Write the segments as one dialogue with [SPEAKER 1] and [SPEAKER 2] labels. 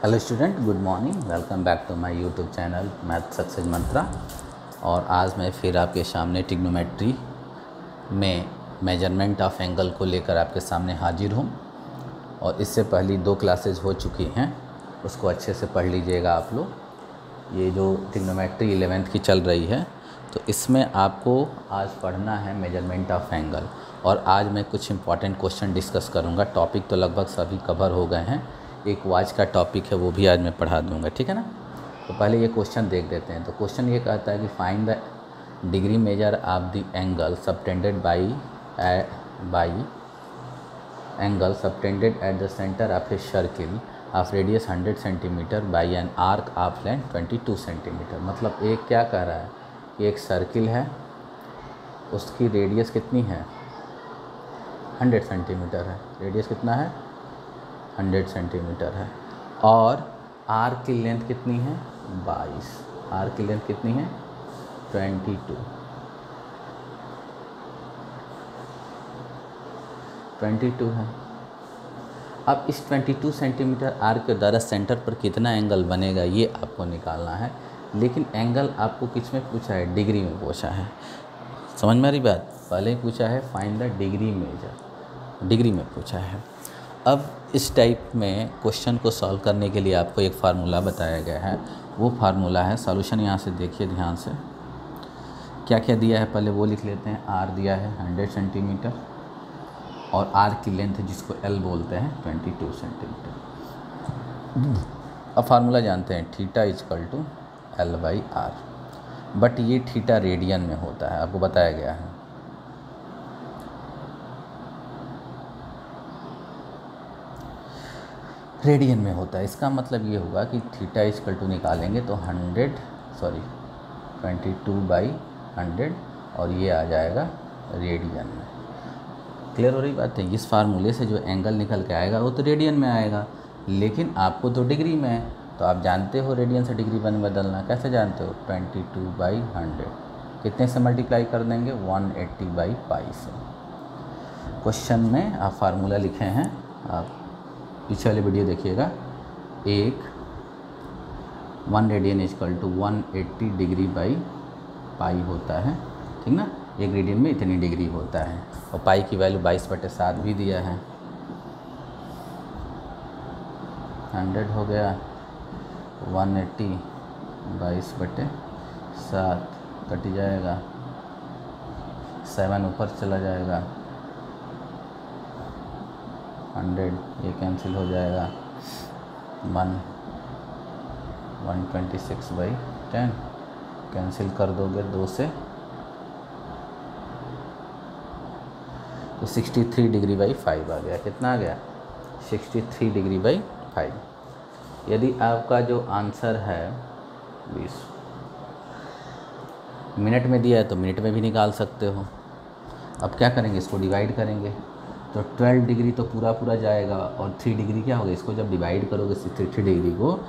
[SPEAKER 1] Hello student, good morning. Welcome back to my YouTube channel math success mantra. और आज मैं फिर आपके सामने ट्रिग्नोमेट्री में मेजरमेंट ऑफ एंगल को लेकर आपके सामने हाजिर हूँ। और इससे पहली 2 क्लासेस हो चुकी हैं, उसको अच्छे से पढ़ लीजिएगा आप लोग। ये जो ट्रिग्नोमेट्री 11th की चल रही है, तो इसमें आपको आज पढ़ना है मेजरमेंट ऑफ एंगल। और आज मैं कुछ इंपॉर्टेंट क्वेश्चन डिस्कस करूँगा। टॉपिक तो लगभग सभी कवर हो गए हैं, एक वाच का टॉपिक है वो भी आज मैं पढ़ा दूंगा, ठीक है ना। तो पहले ये क्वेश्चन देख देते हैं। तो क्वेश्चन ये कहता है कि find the degree measure of the angle subtended by angle subtended at the centre of a circle of radius 100 centimetre by an arc of length 22 centimetre. मतलब एक क्या कह रहा है कि एक सर्किल है, उसकी रेडियस कितनी है, 100 सेंटीमीटर है। रेडियस कितना है, 100 सेंटीमीटर है। और आर्क की लेंथ कितनी है, 22। आर्क की लेंथ कितनी है, 22 है। अब इस 22 सेंटीमीटर आर्क के द्वारा सेंटर पर कितना एंगल बनेगा ये आपको निकालना है। लेकिन एंगल आपको किस में पूछा है, डिग्री में पूछा है। समझ में आ रही बात। पहले ही पूछा है find the degree measure, degree में पूछा है। अब इस टाइप में क्वेश्चन को सॉल्व करने के लिए आपको एक फार्मूला बताया गया है। वो फार्मूला है, सॉल्यूशन यहाँ से देखिए ध्यान से। क्या क्या दिया है पहले वो लिख लेते हैं। आर दिया है 100 सेंटीमीटर और आर की लेंथ जिसको एल बोलते हैं 22 सेंटीमीटर। अब फार्मूला जानते हैं, theta is equal to L by R. But ये थीटा रेडियन में होता है, आपको बताया गया है। रेडियन में होता है। इसका मतलब ये होगा कि थीटा इजकल टू निकालेंगे तो 22/100 और ये आ जाएगा रेडियन में। क्लियर हो रही बात है। इस फार्मूले से जो एंगल निकल के आएगा वो तो रेडियन में आएगा, लेकिन आपको तो डिग्री में है। तो आप जानते हो रेडियन से डिग्री में बदलना। कैसे जानते हो, 22/100 कितने से मल्टीप्लाई कर देंगे, 180/π से। क्वेश्चन में आप फार्मूला लिखे हैं, आप पीछे वाले वीडियो देखिएगा। 1 radian is equal to 180 degree by pi होता है, ठीक ना। 1 रेडियन में इतनी डिग्री होता है। और पाई की वैल्यू 22/7 भी दिया है। 100 हो गया, 180 22/7 कट जाएगा, 7 ऊपर चला जाएगा, 100 ये कैंसिल हो जाएगा, 126/10 कैंसिल कर दोगे 2 से, तो 63 डिग्री बाई 5 आ गया। कितना आ गया, 63 डिग्री बाई 5। यदि आपका जो आंसर है 20 मिनट में दिया है तो मिनट में भी निकाल सकते हो। अब क्या करेंगे, इसको डिवाइड करेंगे तो 12 डिग्री तो पूरा जाएगा और 3 डिग्री क्या होगा, इसको जब डिवाइड करोगे 60 डिग्री को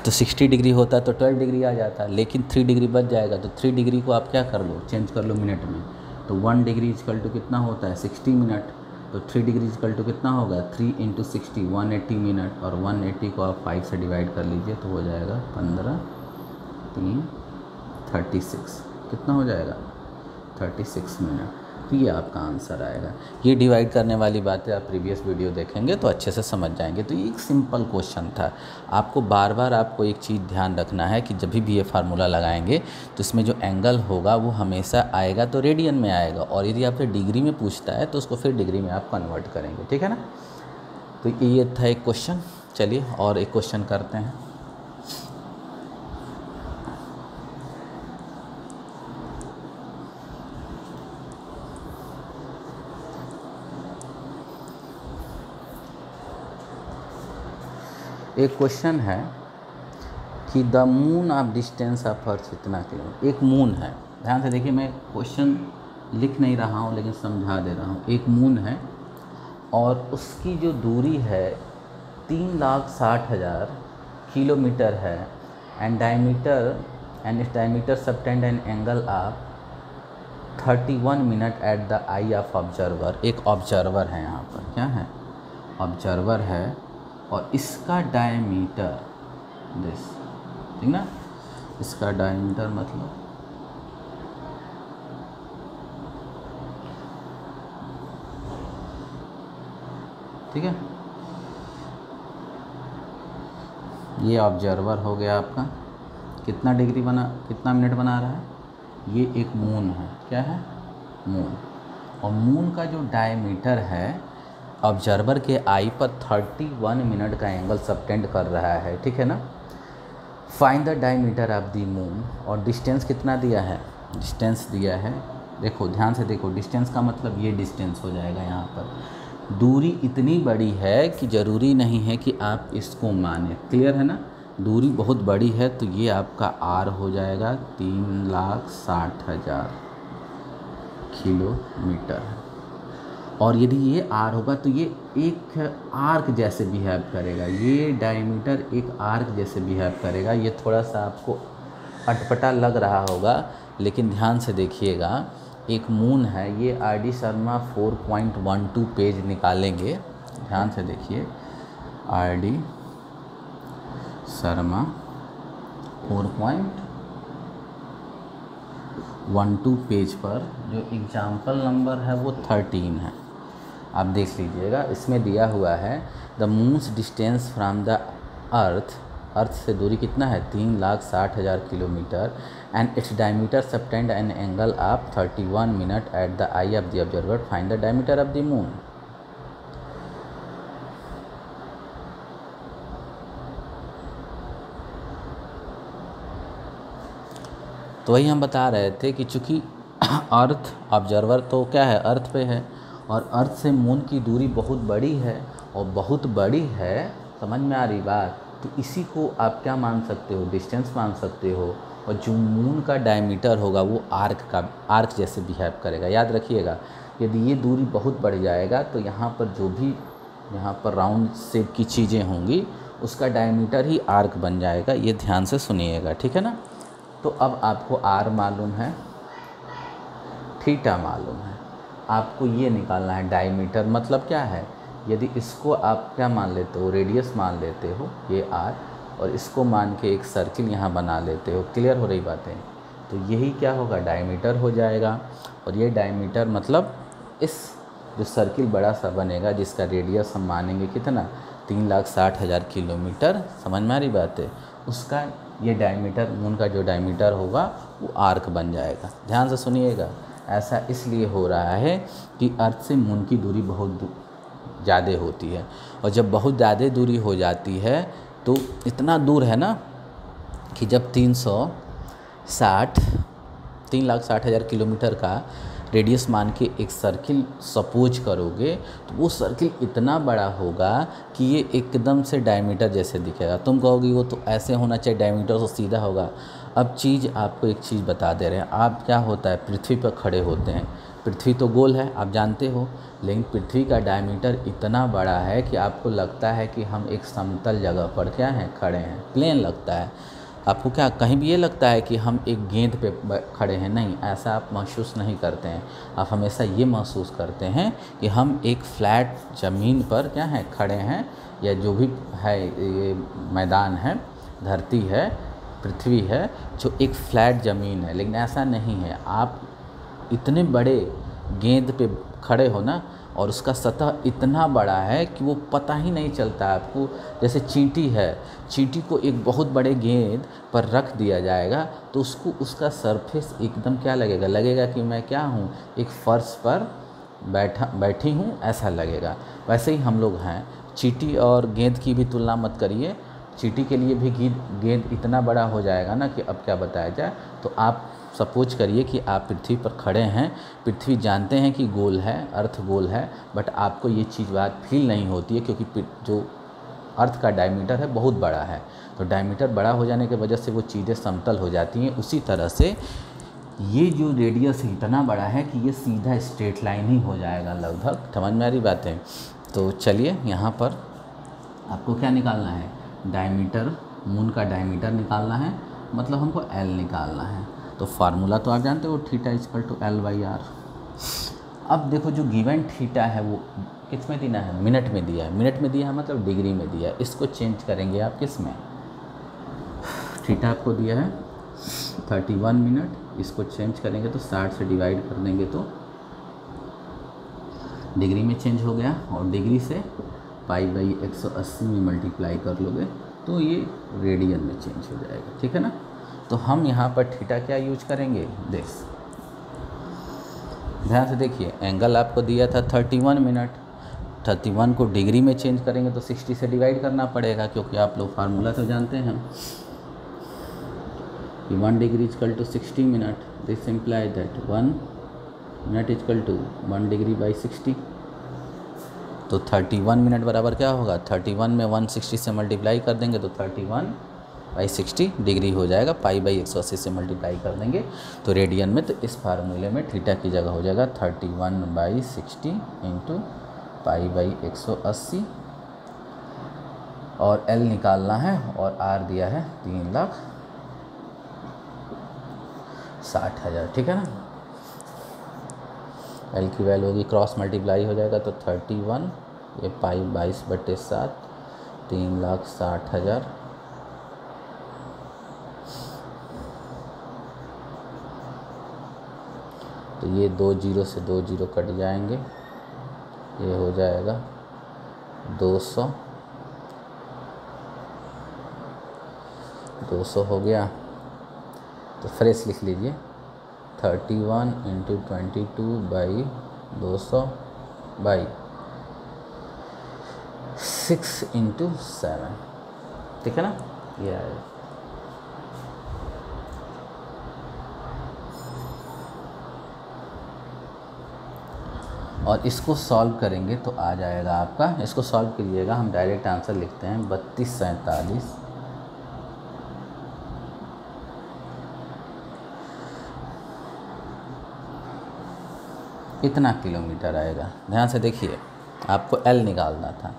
[SPEAKER 1] तो 60 डिग्री होता तो 12 डिग्री आ जाता, लेकिन 3 डिग्री बच जाएगा। तो 3 डिग्री को आप क्या कर लो, चेंज कर लो मिनट में। तो 1 डिग्री इजकल टू कितना होता है, 60 मिनट। तो 3 डिग्री इजकल टू कितना होगा, 3 × 60 180 मिनट। और 180 को आप 5 से डिवाइड कर लीजिए तो हो जाएगा 15 3 36। कितना हो जाएगा, 36 मिनट। तो ये आपका आंसर आएगा। ये डिवाइड करने वाली बातें आप प्रीवियस वीडियो देखेंगे तो अच्छे से समझ जाएंगे। तो ये एक सिंपल क्वेश्चन था। आपको बार बार आपको एक चीज़ ध्यान रखना है कि जब भी ये फार्मूला लगाएंगे तो इसमें जो एंगल होगा वो हमेशा आएगा तो रेडियन में आएगा। और यदि आपसे डिग्री में पूछता है तो उसको फिर डिग्री में आप कन्वर्ट करेंगे, ठीक है ना। तो ये था एक क्वेश्चन। चलिए और एक क्वेश्चन करते हैं। एक क्वेश्चन है कि the moon of distance of earth इतना किलोमीटर। एक मून है, ध्यान से देखिए, मैं क्वेश्चन लिख नहीं रहा हूँ लेकिन समझा दे रहा हूँ। एक मून है और उसकी जो दूरी है 3,60,000 किलोमीटर है। And diameter subtend an angle of 31 minute at the eye of observer. एक ऑब्जर्वर है यहाँ पर, क्या है, ऑब्जर्वर है और इसका डायमीटर दिस, ठीक ना, इसका डायमीटर मतलब ठीक है। ये ऑब्जर्वर हो गया आपका, कितना डिग्री बना, कितना मिनट बना रहा है, ये एक मून है, क्या है, मून। और मून का जो डायमीटर है ऑब्जर्वर के आई पर 31 मिनट का एंगल सबटेंड कर रहा है, ठीक है ना। Find the diameter of the moon, और डिस्टेंस कितना दिया है, डिस्टेंस दिया है, देखो ध्यान से देखो, डिस्टेंस का मतलब ये डिस्टेंस हो जाएगा। यहाँ पर दूरी इतनी बड़ी है कि ज़रूरी नहीं है कि आप इसको माने, क्लियर है ना। दूरी बहुत बड़ी है तो ये आपका आर हो जाएगा 3,60,000 किलोमीटर। और यदि ये आर होगा तो ये एक आर्क जैसे बिहेव करेगा, ये डायमीटर एक आर्क जैसे बिहेव करेगा। ये थोड़ा सा आपको अटपटा लग रहा होगा लेकिन ध्यान से देखिएगा। एक मून है, ये आर.डी. शर्मा 4.12 पेज निकालेंगे, ध्यान से देखिए। आर.डी. शर्मा 4.12 पेज पर जो एग्जाम्पल नंबर है वो 13 है, आप देख लीजिएगा। इसमें दिया हुआ है the moon's distance from the earth, earth से दूरी कितना है 3,60,000 kilometre, and its diameter subtend an angle of 31 minute at the eye of the observer, find the diameter of the moon. तो वही हम बता रहे थे कि चूँकि अर्थ ऑब्जर्वर तो क्या है, अर्थ पे है, और अर्थ से मून की दूरी बहुत बड़ी है, और बहुत बड़ी है, समझ में आ रही बात। तो इसी को आप क्या मान सकते हो, डिस्टेंस मान सकते हो। और जो मून का डायमीटर होगा वो आर्क जैसे बिहेव करेगा। याद रखिएगा, यदि ये दूरी बहुत बढ़ जाएगा तो यहाँ पर जो भी यहाँ पर राउंड शेप की चीज़ें होंगी उसका डायमीटर ही आर्क बन जाएगा। ये ध्यान से सुनिएगा, ठीक है ना। तो अब आपको आर मालूम है, थीटा मालूम है, आपको ये निकालना है डायमीटर मतलब क्या है। यदि इसको आप क्या मान लेते हो, रेडियस मान लेते हो, ये आर, और इसको मान के एक सर्किल यहाँ बना लेते हो, क्लियर हो रही बातें, तो यही क्या होगा, डायमीटर हो जाएगा। और ये डायमीटर मतलब इस जो सर्किल बड़ा सा बनेगा जिसका रेडियस हम मानेंगे कितना 3,60,000 किलोमीटर, समझ में आ रही बात है, उसका ये डायमीटर, मून का जो डायमीटर होगा वो आर्क बन जाएगा। ध्यान से सुनिएगा, ऐसा इसलिए हो रहा है कि अर्थ से मून की दूरी बहुत ज़्यादा होती है, और जब बहुत ज़्यादा दूरी हो जाती है तो इतना दूर है ना कि जब 3,60,000 किलोमीटर का रेडियस मान के एक सर्किल सपोज करोगे तो वो सर्किल इतना बड़ा होगा कि ये एकदम से डायमीटर जैसे दिखेगा। तुम कहोगी वो तो ऐसे होना चाहिए, डायमीटर तो सीधा होगा। अब चीज़ आपको एक चीज़ बता दे रहे हैं, आप क्या होता है, पृथ्वी पर खड़े होते हैं, पृथ्वी तो गोल है आप जानते हो, लेकिन पृथ्वी का डायमीटर इतना बड़ा है कि आपको लगता है कि हम एक समतल जगह पर क्या हैं, खड़े हैं, प्लेन लगता है आपको। क्या कहीं भी ये लगता है कि हम एक गेंद पे खड़े हैं, नहीं, ऐसा आप महसूस नहीं करते हैं। आप हमेशा ये महसूस करते हैं कि हम एक फ्लैट ज़मीन पर क्या है, खड़े हैं, या जो भी है ये मैदान है, धरती है, पृथ्वी है, जो एक फ्लैट ज़मीन है। लेकिन ऐसा नहीं है, आप इतने बड़े गेंद पे खड़े हो ना, और उसका सतह इतना बड़ा है कि वो पता ही नहीं चलता आपको। जैसे चींटी है, चींटी को एक बहुत बड़े गेंद पर रख दिया जाएगा तो उसको उसका सरफेस एकदम क्या लगेगा, लगेगा कि मैं क्या हूँ, एक फर्श पर बैठी हूँ, ऐसा लगेगा। वैसे ही हम लोग हैं। चींटी और गेंद की भी तुलना मत करिए, चींटी के लिए भी गेंद इतना बड़ा हो जाएगा ना कि अब क्या बताया जाए। तो आप सपोज करिए कि आप पृथ्वी पर खड़े हैं, पृथ्वी जानते हैं कि गोल है, अर्थ गोल है, बट आपको ये चीज़ बात फील नहीं होती है क्योंकि जो अर्थ का डायमीटर है बहुत बड़ा है। तो डायमीटर बड़ा हो जाने की वजह से वो चीज़ें समतल हो जाती हैं। उसी तरह से ये जो रेडियस इतना बड़ा है कि ये सीधा स्ट्रेट लाइन ही हो जाएगा लगभग, समझ में आ रही बातें। तो चलिए यहाँ पर आपको क्या निकालना है, डायमीटर, मून का डायमीटर निकालना है, मतलब हमको एल निकालना है। तो फार्मूला तो आप जानते हो, थीटा इक्वल टू L/R। अब देखो जो गिवन थीटा है वो किस में दिया है, मिनट में दिया है, मिनट में दिया है मतलब डिग्री में दिया है। इसको चेंज करेंगे आप किस में, थीटा आपको दिया है 31 मिनट, इसको चेंज करेंगे तो 60 से डिवाइड कर देंगे तो डिग्री में चेंज हो गया, और डिग्री से π/180 में मल्टीप्लाई कर लोगे तो ये रेडियन में चेंज हो जाएगा, ठीक है ना। तो हम यहाँ पर थीटा क्या यूज करेंगे, ध्यान से देखिए, एंगल आपको दिया था 31 मिनट, 31 को डिग्री में चेंज करेंगे तो 60 से डिवाइड करना पड़ेगा, क्योंकि आप लोग फार्मूला तो जानते हैं कि 1 degree equal to 60 minute, this imply that 1 minute equal to 1 degree by 60। तो 31 मिनट बराबर क्या होगा, 31 में 160 से मल्टीप्लाई कर देंगे तो 31/60 डिग्री हो जाएगा, π/180 से मल्टीप्लाई कर देंगे तो रेडियन में। तो इस फार्मूले में थीटा की जगह हो जाएगा 31/60 इंटू π/180, और L निकालना है और R दिया है 3,60,000, ठीक है ना। L की वैल्यू होगी, क्रॉस मल्टीप्लाई हो जाएगा तो 31, ये π/22/7, 3,60,000। तो ये 2 जीरो से 2 जीरो कट जाएंगे, ये हो जाएगा 200 हो गया। तो फ्रेश लिख लीजिए 31 इंटू 22/200/6 इंटू 7, ठीक है ना, ये आएगा। और इसको सॉल्व करेंगे तो आ जाएगा आपका, इसको सॉल्व कीजिएगा, हम डायरेक्ट आंसर लिखते हैं 3247 कितना किलोमीटर आएगा। ध्यान से देखिए, आपको L निकालना था,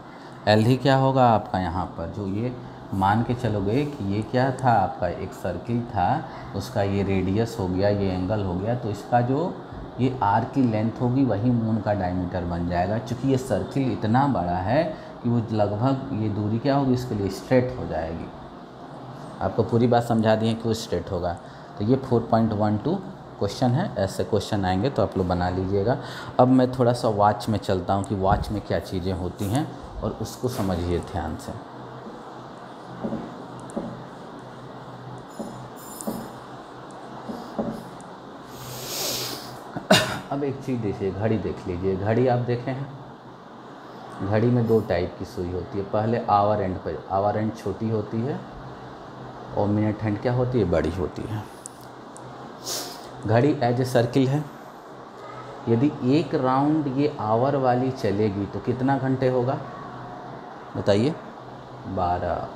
[SPEAKER 1] L ही क्या होगा आपका यहाँ पर, जो ये मान के चलोगे कि ये क्या था आपका, एक सर्किल था, उसका ये रेडियस हो गया, ये एंगल हो गया, तो इसका जो ये R की लेंथ होगी वही मून का डायमीटर बन जाएगा। चूँकि ये सर्किल इतना बड़ा है कि वो लगभग ये दूरी क्या होगी इसके लिए स्ट्रेट हो जाएगी। आपको पूरी बात समझा दी है कि वो स्ट्रेट होगा। तो ये 4.12 क्वेश्चन है, ऐसे क्वेश्चन आएंगे तो आप लोग बना लीजिएगा। अब मैं थोड़ा सा वॉच में चलता हूँ कि वॉच में क्या चीज़ें होती हैं और उसको समझिए ध्यान से। अब एक चीज़ देखिए, घड़ी देख लीजिए, घड़ी आप देखे हैं, घड़ी में 2 टाइप की सुई होती है। पहले आवर एंड पे, आवर एंड छोटी होती है और मिनट हैंड क्या होती है, बड़ी होती है। घड़ी एज ए सर्किल है, यदि एक राउंड ये आवर वाली चलेगी तो कितना घंटे होगा बताइए, 12।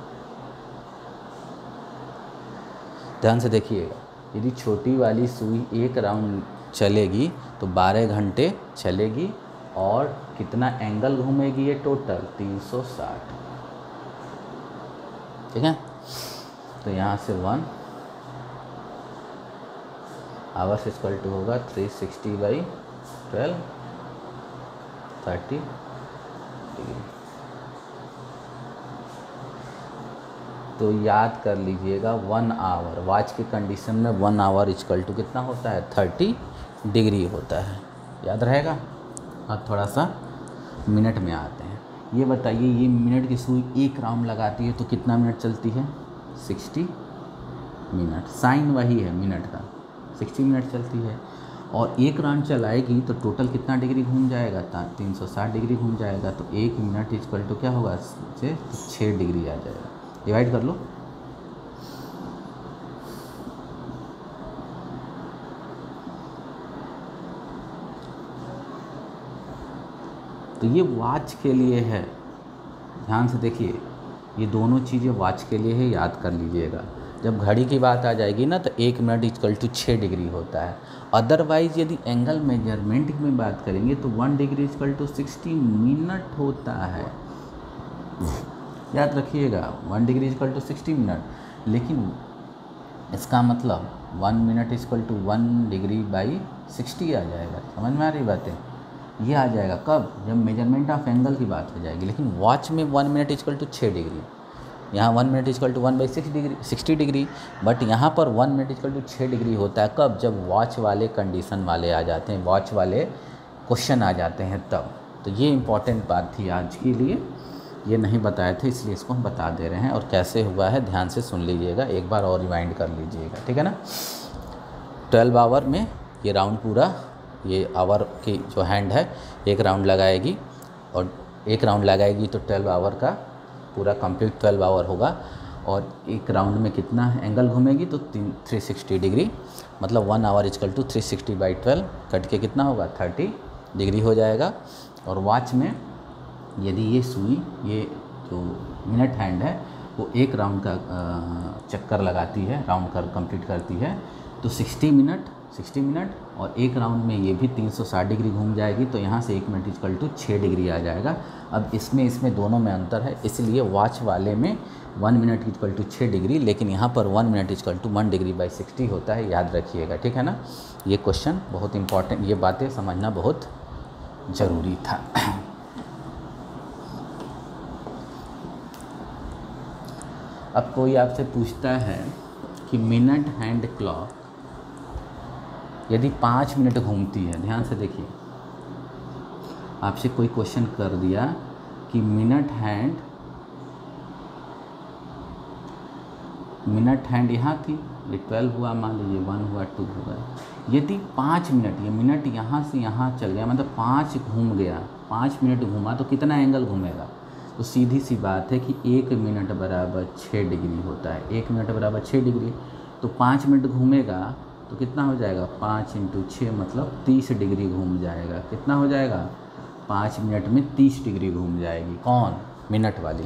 [SPEAKER 1] ध्यान से देखिएगा, यदि छोटी वाली सुई एक राउंड चलेगी तो 12 घंटे चलेगी, और कितना एंगल घूमेगी ये टोटल 360, ठीक है। तो यहाँ से 1 आवर्स इक्वल टू होगा 360/12 30 डिग्री। तो याद कर लीजिएगा 1 आवर, वॉच की कंडीशन में 1 आवर इक्वल टू कितना होता है, 30 डिग्री होता है, याद रहेगा। अब थोड़ा सा मिनट में आते हैं। ये बताइए, ये मिनट की सुई एक राउंड लगाती है तो कितना मिनट चलती है, 60 मिनट। साइन वही है मिनट का, 60 मिनट चलती है, और एक राउंड चलाएगी तो टोटल कितना डिग्री घूम जाएगा, 360 डिग्री घूम जाएगा। तो 1 मिनट इक्वल टू क्या होगा, तो 6 डिग्री आ जाएगा। डिवाइड कर लो, तो ये वॉच के लिए है। ध्यान से देखिए, ये दोनों चीज़ें वॉच के लिए है, याद कर लीजिएगा। जब घड़ी की बात आ जाएगी ना तो 1 मिनट इक्वल टू 6 डिग्री होता है। अदरवाइज़ यदि एंगल मेजरमेंट में बात करेंगे तो 1 डिग्री इक्वल टू 60 मिनट होता है, याद रखिएगा। 1 डिग्री इक्वल टू 60 मिनट, लेकिन इसका मतलब 1 minute equal to 1 degree by 60 आ जाएगा। समझ में आ रही बातें, ये आ जाएगा कब, जब मेजरमेंट ऑफ एंगल की बात हो जाएगी। लेकिन वॉच में 1 मिनट इक्वल टू 6 डिग्री, यहाँ 1 minute equal to 1/6 degree 60 degree, but यहाँ पर 1 मिनट इक्वल टू 6 डिग्री होता है कब, जब वॉच वाले कंडीशन वाले आ जाते हैं, वॉच वाले क्वेश्चन आ जाते हैं तब। तो ये इम्पॉर्टेंट बात थी आज के लिए, ये नहीं बताए थे इसलिए इसको हम बता दे रहे हैं। और कैसे हुआ है ध्यान से सुन लीजिएगा, एक बार और रिवाइंड कर लीजिएगा, ठीक है ना। 12 आवर में ये राउंड पूरा, ये आवर की जो हैंड है एक राउंड लगाएगी, और एक राउंड लगाएगी तो 12 आवर का पूरा कंप्लीट 12 आवर होगा। और एक राउंड में कितना एंगल घूमेगी, तो 360 डिग्री, मतलब 1 आवर इक्वल टू 360/12 कट के कितना होगा 30 डिग्री हो जाएगा। और वॉच में यदि ये सुई, ये जो मिनट हैंड है वो एक राउंड का चक्कर लगाती है, राउंड कर कंप्लीट करती है, तो 60 मिनट और एक राउंड में ये भी 360 डिग्री घूम जाएगी, तो यहाँ से 1 मिनट इक्वल टू 6 डिग्री आ जाएगा। अब इसमें दोनों में अंतर है, इसलिए वॉच वाले में 1 मिनट इक्वल टू 6 डिग्री, लेकिन यहाँ पर 1 मिनट इक्वल टू 1 डिग्री/60 होता है, याद रखिएगा, ठीक है ना। ये क्वेश्चन बहुत इंपॉर्टेंट, ये बातें समझना बहुत ज़रूरी था। अब कोई आपसे पूछता है कि मिनट हैंड क्लॉक यदि 5 मिनट घूमती है, ध्यान से देखिए, आपसे कोई क्वेश्चन कर दिया कि मिनट हैंड यहाँ थी, ये 12 हुआ, मान लीजिए 1 हुआ 2 हुआ, यदि 5 मिनट, ये मिनट यहाँ से यहाँ चल गया, मतलब 5 घूम गया, 5 मिनट घूमा तो कितना एंगल घूमेगा, तो सीधी सी बात है कि 1 मिनट बराबर 6 डिग्री होता है। 1 मिनट बराबर 6 डिग्री, तो 5 मिनट घूमेगा तो कितना हो जाएगा, 5 × 6 मतलब 30 डिग्री घूम जाएगा। कितना हो जाएगा, 5 मिनट में 30 डिग्री घूम जाएगी। कौन, मिनट वाली।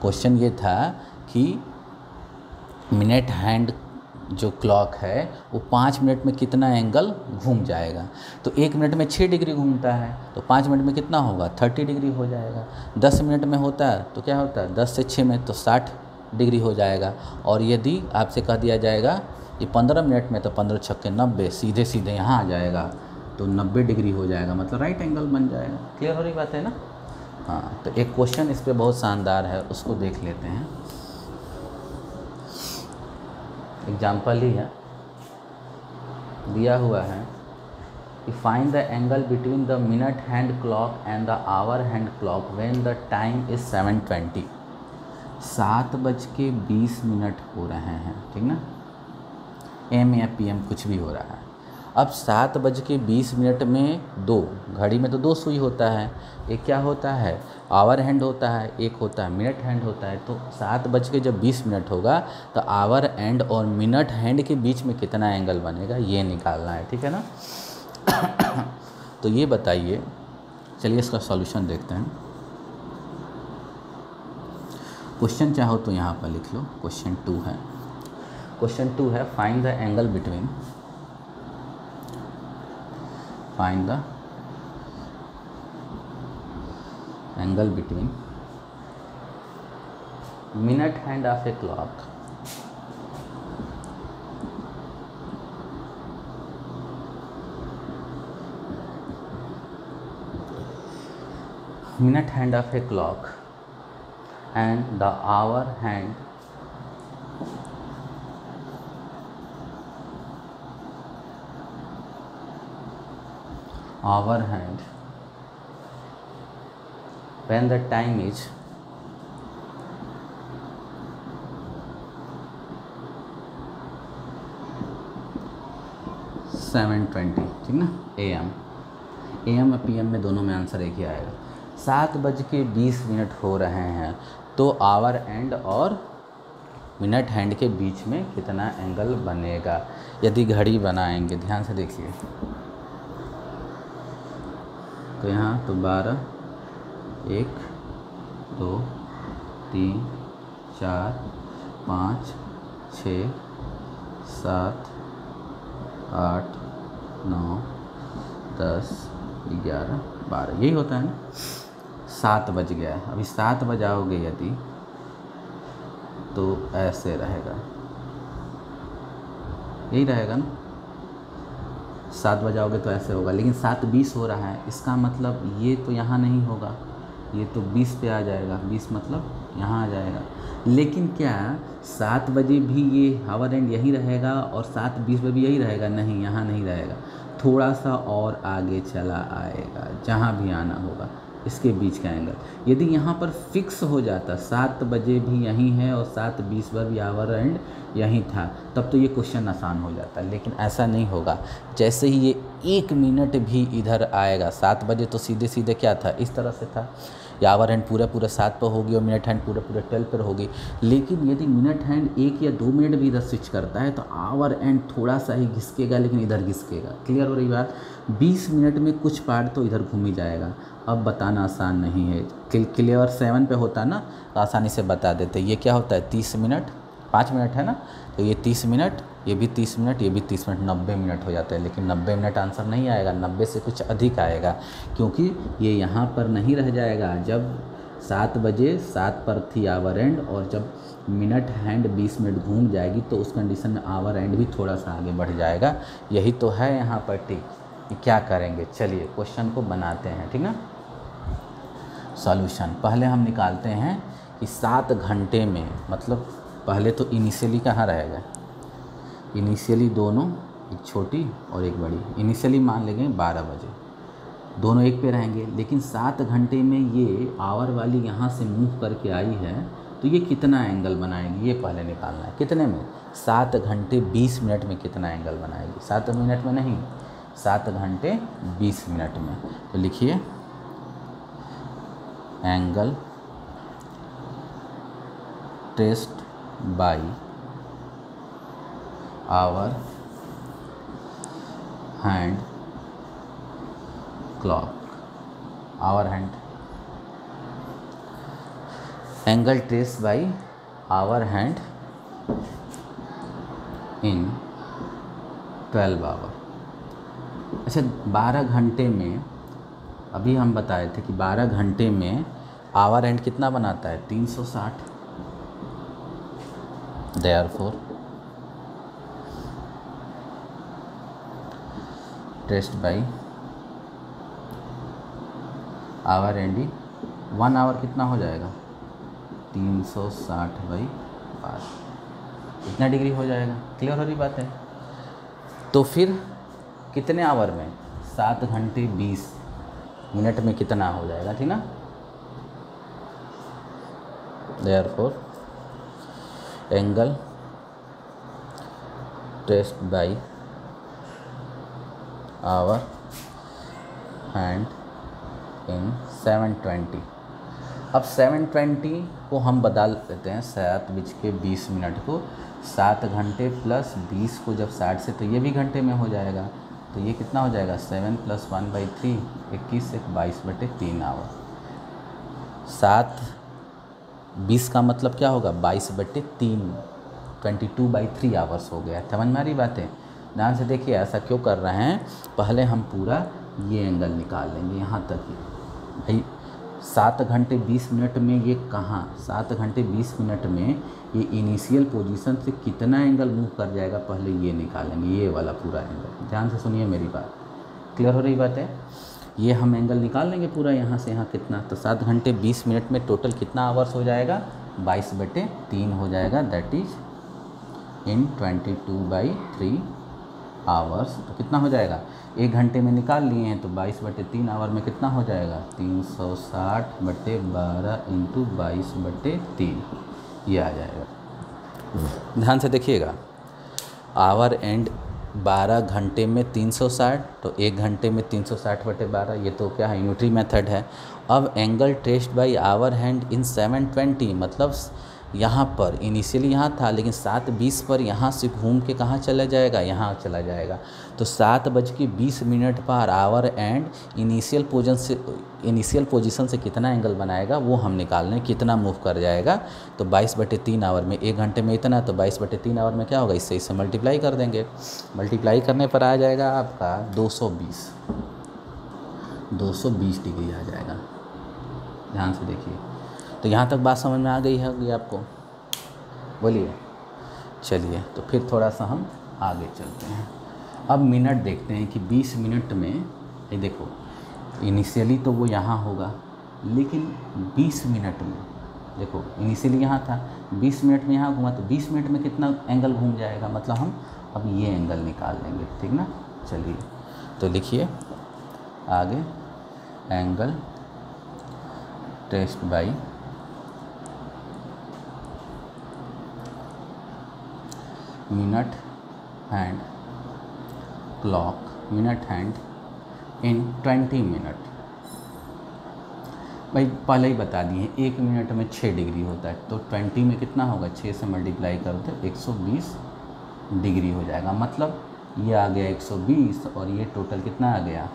[SPEAKER 1] क्वेश्चन ये था कि मिनट हैंड जो क्लॉक है वो 5 मिनट में कितना एंगल घूम जाएगा, तो 1 मिनट में 6 डिग्री घूमता है, तो 5 मिनट में कितना होगा 30 डिग्री हो जाएगा। 10 मिनट में होता है तो क्या होता है, 10 से 6 में तो 60 डिग्री हो जाएगा। और यदि आपसे कह दिया जाएगा ये 15 मिनट में, तो 15 छक्के 90, सीधे सीधे यहाँ आ जाएगा तो 90 डिग्री हो जाएगा, मतलब राइट एंगल बन जाएगा। क्लियर हो रही बात है ना। हाँ, तो एक क्वेश्चन इस पर बहुत शानदार है, उसको देख लेते हैं। एग्जाम्पल ही है, दिया हुआ है कि find the angle between the minute hand clock and the hour hand clock when the time is 7:20। 7:20 हो रहे हैं, ठीक ना, AM या PM कुछ भी हो रहा है। अब 7:20 में 2, घड़ी में तो 2 सुई होता है, एक क्या होता है आवर हैंड होता है, एक होता है मिनट हैंड होता है। तो 7:20 होगा तो आवर हैंड और मिनट हैंड के बीच में कितना एंगल बनेगा ये निकालना है, ठीक है ना। तो ये बताइए, चलिए इसका सॉल्यूशन देखते हैं। क्वेश्चन चाहो तो यहाँ पर लिख लो, क्वेश्चन 2 है। क्वेश्चन 2 है find the angle between, find the angle between minute hand of a clock and the hour hand when the time is 7:20, ठीक ना, AM और PM में दोनों में आंसर एक ही आएगा। 7:20 हो रहे हैं तो आवर एंड और मिनट हैंड के बीच में कितना एंगल बनेगा यदि घड़ी बनाएंगे। ध्यान से देखिए, तो यहाँ तो 12, 1, 2, 3, 4, 5, 6, 7, 8, 9, 10, 11, 12, यही होता है ना। 7 बज गया है, अभी 7 बजाओगे यदि तो ऐसे रहेगा, यही रहेगा ना। 7 बजाओगे तो ऐसे होगा, लेकिन 7:20 हो रहा है, इसका मतलब ये तो यहाँ नहीं होगा, ये तो 20 पे आ जाएगा, 20 मतलब यहाँ आ जाएगा। लेकिन क्या 7 बजे भी ये हावर एंड यही रहेगा और 7:20 पे भी यही रहेगा? नहीं, यहाँ नहीं रहेगा, थोड़ा सा और आगे चला आएगा, जहाँ भी आना होगा इसके बीच का एंगल। यदि यहाँ पर फिक्स हो जाता 7 बजे भी यहीं है और 7:20 पर भी हावर एंड यहीं था, तब तो ये क्वेश्चन आसान हो जाता, लेकिन ऐसा नहीं होगा। जैसे ही ये 1 मिनट भी इधर आएगा, 7 बजे तो सीधे सीधे क्या था, इस तरह से था, या आवर हैंड पूरा पूरा 7 पर होगी और मिनट हैंड पूरा पूरा 12 पर होगी। लेकिन यदि मिनट हैंड 1 या 2 मिनट भी इधर स्विच करता है तो आवर एंड थोड़ा सा ही घिसकेगा, लेकिन इधर घिसकेगा। क्लियर हो रही बात? 20 मिनट में कुछ पार्ट तो इधर घूम ही जाएगा। अब बताना आसान नहीं है, क्लियर 7 पे होता ना तो आसानी से बता देते। ये क्या होता है 30 मिनट, 5 मिनट है ना, तो ये 30 मिनट, ये भी 30 मिनट, ये भी 30 मिनट, 90 मिनट हो जाता है। लेकिन 90 मिनट आंसर नहीं आएगा, 90 से कुछ अधिक आएगा, क्योंकि ये यहाँ पर नहीं रह जाएगा। जब 7 बजे 7 पर थी आवर एंड, और जब मिनट हैंड 20 मिनट घूम जाएगी तो उस कंडीशन में आवर एंड भी थोड़ा सा आगे बढ़ जाएगा। यही तो है यहाँ पर टिक। क्या करेंगे, चलिए क्वेश्चन को बनाते हैं, ठीक ना। सॉल्यूशन पहले हम निकालते हैं कि 7 घंटे में, मतलब पहले तो इनिशियली कहाँ रहेगा, इनिशियली दोनों, एक छोटी और एक बड़ी, इनिशियली मान लेंगे 12 बजे, दोनों एक पे रहेंगे। लेकिन 7 घंटे में ये आवर वाली यहाँ से मूव करके आई है, तो ये कितना एंगल बनाएगी, ये पहले निकालना है। कितने में? 7 घंटे 20 मिनट में कितना एंगल बनाएगी? 7 मिनट में नहीं, 7 घंटे 20 मिनट में। तो लिखिए angle traced by hour hand clock, hour hand, angle trace by hour hand in 12 hour. अच्छा, 12 घंटे में, अभी हम बताए थे कि 12 घंटे में आवर हैंड कितना बनाता है, 360। Therefore traced by hour hand 1 hour कितना हो जाएगा, 360/5, इतना डिग्री हो जाएगा। क्लियर हो रही बात है? तो फिर कितने आवर में, 7 घंटे 20 मिनट में कितना हो जाएगा, ठीक ना। Therefore angle traced by hour hand in 720। अब 720 को हम बदल देते हैं 7:20 को, 7 घंटे प्लस 20 को जब 60 से, तो ये भी घंटे में हो जाएगा। तो ये कितना हो जाएगा, 7 + 1/3, 21 से 22/3 आवर। 7:20 का मतलब क्या होगा, 22/3, 22/3 आवर्स हो गया। समझ में आ रही बातें? ध्यान से देखिए, ऐसा क्यों कर रहे हैं, पहले हम पूरा ये एंगल निकाल लेंगे यहाँ तक ही। भाई 7 घंटे 20 मिनट में ये कहाँ, 7 घंटे 20 मिनट में ये इनिशियल पोजीशन से कितना एंगल मूव कर जाएगा, पहले ये निकालेंगे, ये वाला पूरा एंगल। ध्यान से सुनिए मेरी बात, क्लियर हो रही बात है? ये हम एंगल निकाल लेंगे पूरा यहाँ से यहाँ कितना, तो 7 घंटे 20 मिनट में टोटल कितना आवर्स हो जाएगा, 22/3 हो जाएगा, दैट इज इन 22/3 आवर्स। तो कितना हो जाएगा, 1 घंटे में निकाल लिए हैं, तो 22/3 आवर में कितना हो जाएगा, 360/12 × 22/3, ये आ जाएगा। ध्यान से देखिएगा, आवर एंड 12 घंटे में 360, तो 1 घंटे में 360/12, ये तो क्या है, यूनिटरी मेथड है। अब angle traced by hour hand in 720, मतलब यहाँ पर इनिशियली यहाँ था, लेकिन 7:20 पर यहाँ से घूम के कहाँ चला जाएगा, यहाँ चला जाएगा। तो 7:20 per hour and initial position से कितना एंगल बनाएगा वो हम निकाल लें, कितना मूव कर जाएगा। तो 22/3 आवर में, 1 घंटे में इतना, तो 22/3 आवर में क्या होगा, इससे मल्टीप्लाई कर देंगे। मल्टीप्लाई करने पर आ जाएगा आपका 220 डिग्री आ जाएगा। ध्यान से देखिए, तो यहाँ तक बात समझ में आ गई होगी आपको, बोलिए। चलिए, तो फिर थोड़ा सा हम आगे चलते हैं। अब मिनट देखते हैं कि 20 मिनट में, ये देखो इनिशियली तो वो यहाँ होगा, लेकिन 20 मिनट में देखो इनिशियली यहाँ था, 20 मिनट में यहाँ घूमा, तो 20 मिनट में कितना एंगल घूम जाएगा, मतलब हम अब ये एंगल निकाल लेंगे, ठीक ना। चलिए तो लिखिए आगे, angle traced by minute hand clock, minute hand in 20 minute. भाई पहले ही बता दिए 1 मिनट में 6 डिग्री होता है, तो 20 में कितना होगा, 6 से मल्टीप्लाई करो तो 120 डिग्री हो जाएगा। मतलब ये आ गया 120 और ये टोटल कितना आ गया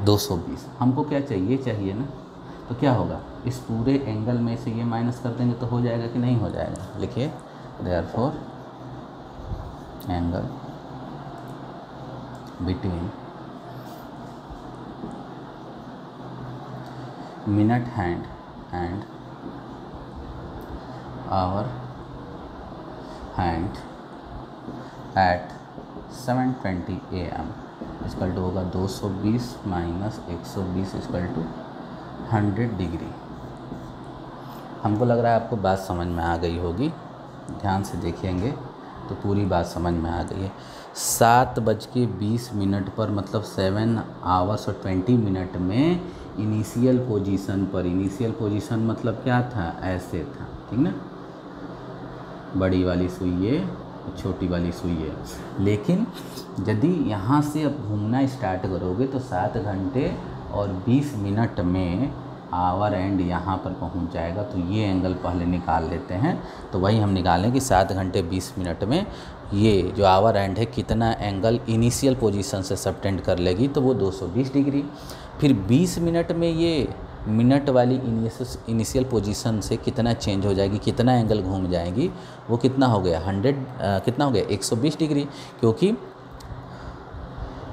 [SPEAKER 1] 220। हमको क्या चाहिए, चाहिए ना, तो क्या होगा, इस पूरे एंगल में से ये माइनस कर देंगे तो हो जाएगा कि नहीं हो जाएगा। लिखिए therefore angle between minute hand and hour hand at 7:20 AM equal to होगा 220 माइनस 120 इक्वल टू 100 डिग्री। हमको लग रहा है आपको बात समझ में आ गई होगी, ध्यान से देखेंगे तो पूरी बात समझ में आ गई है। 7:20 पर मतलब 7 आवर्स और 20 मिनट में इनिशियल पोजीशन पर, इनिशियल पोजीशन मतलब क्या था, ऐसे था, ठीक ना, बड़ी वाली सुई ये, छोटी वाली सुई है। लेकिन यदि यहाँ से अब घूमना स्टार्ट करोगे तो 7 घंटे और 20 मिनट में आवर एंड यहाँ पर पहुँच जाएगा। तो ये एंगल पहले निकाल लेते हैं, तो वही हम निकालें कि 7 घंटे 20 मिनट में ये जो आवर एंड है कितना एंगल इनिशियल पोजीशन से सबटेंड कर लेगी, तो वो 220 डिग्री। फिर 20 मिनट में ये मिनट वाली इनिशियल पोजीशन से कितना चेंज हो जाएगी, कितना एंगल घूम जाएगी, वो कितना हो गया 100 कितना हो गया 120 डिग्री। क्योंकि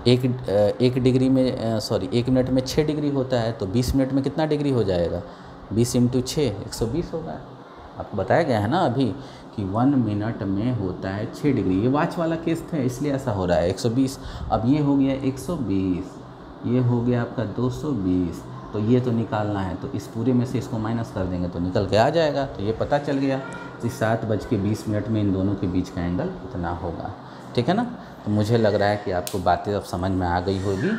[SPEAKER 1] एक डिग्री में सॉरी 1 मिनट में 6 डिग्री होता है, तो 20 मिनट में कितना डिग्री हो जाएगा, 20 × 6 120 होगा। आपको बताया गया है ना अभी कि 1 मिनट में होता है 6 डिग्री। ये वॉच वाला केस था इसलिए ऐसा हो रहा है 120। अब ये हो गया 120, ये हो गया आपका 220, तो ये तो निकालना है, तो इस पूरे में से इसको माइनस कर देंगे तो निकल के आ जाएगा। तो ये पता चल गया कि 7:20 में इन दोनों के बीच का एंगल इतना होगा, ठीक है ना। तो मुझे लग रहा है कि आपको बातें अब समझ में आ गई होगी।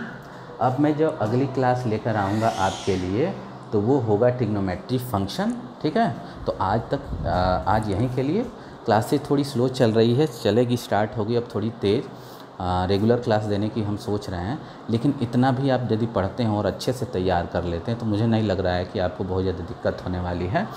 [SPEAKER 1] अब मैं जो अगली क्लास लेकर आऊँगा आपके लिए तो वो होगा ट्रिग्नोमेट्री फंक्शन, ठीक है। तो आज यहीं के लिए क्लासेस थोड़ी स्लो चल रही है, चलेगी, स्टार्ट होगी अब थोड़ी तेज़। रेगुलर क्लास देने की हम सोच रहे हैं, लेकिन इतना भी आप यदि पढ़ते हैं और अच्छे से तैयार कर लेते हैं तो मुझे नहीं लग रहा है कि आपको बहुत ज़्यादा दिक्कत होने वाली है।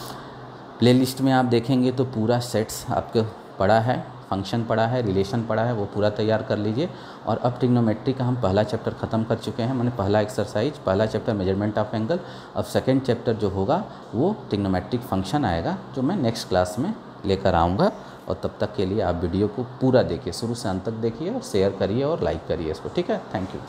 [SPEAKER 1] प्लेलिस्ट में आप देखेंगे तो पूरा सेट्स आपको पढ़ा है, फंक्शन पढ़ा है, रिलेशन पढ़ा है, वो पूरा तैयार कर लीजिए। और अब ट्रिग्नोमेट्री का हम पहला चैप्टर ख़त्म कर चुके हैं, मैंने पहला एक्सरसाइज, पहला चैप्टर मेजरमेंट ऑफ एंगल। अब सेकंड चैप्टर जो होगा वो ट्रिग्नोमेट्रिक फंक्शन आएगा, जो मैं नेक्स्ट क्लास में लेकर आऊँगा। और तब तक के लिए आप वीडियो को पूरा देखिए, शुरू से अंत तक देखिए और शेयर करिए और लाइक करिए इसको, ठीक है। Thank you.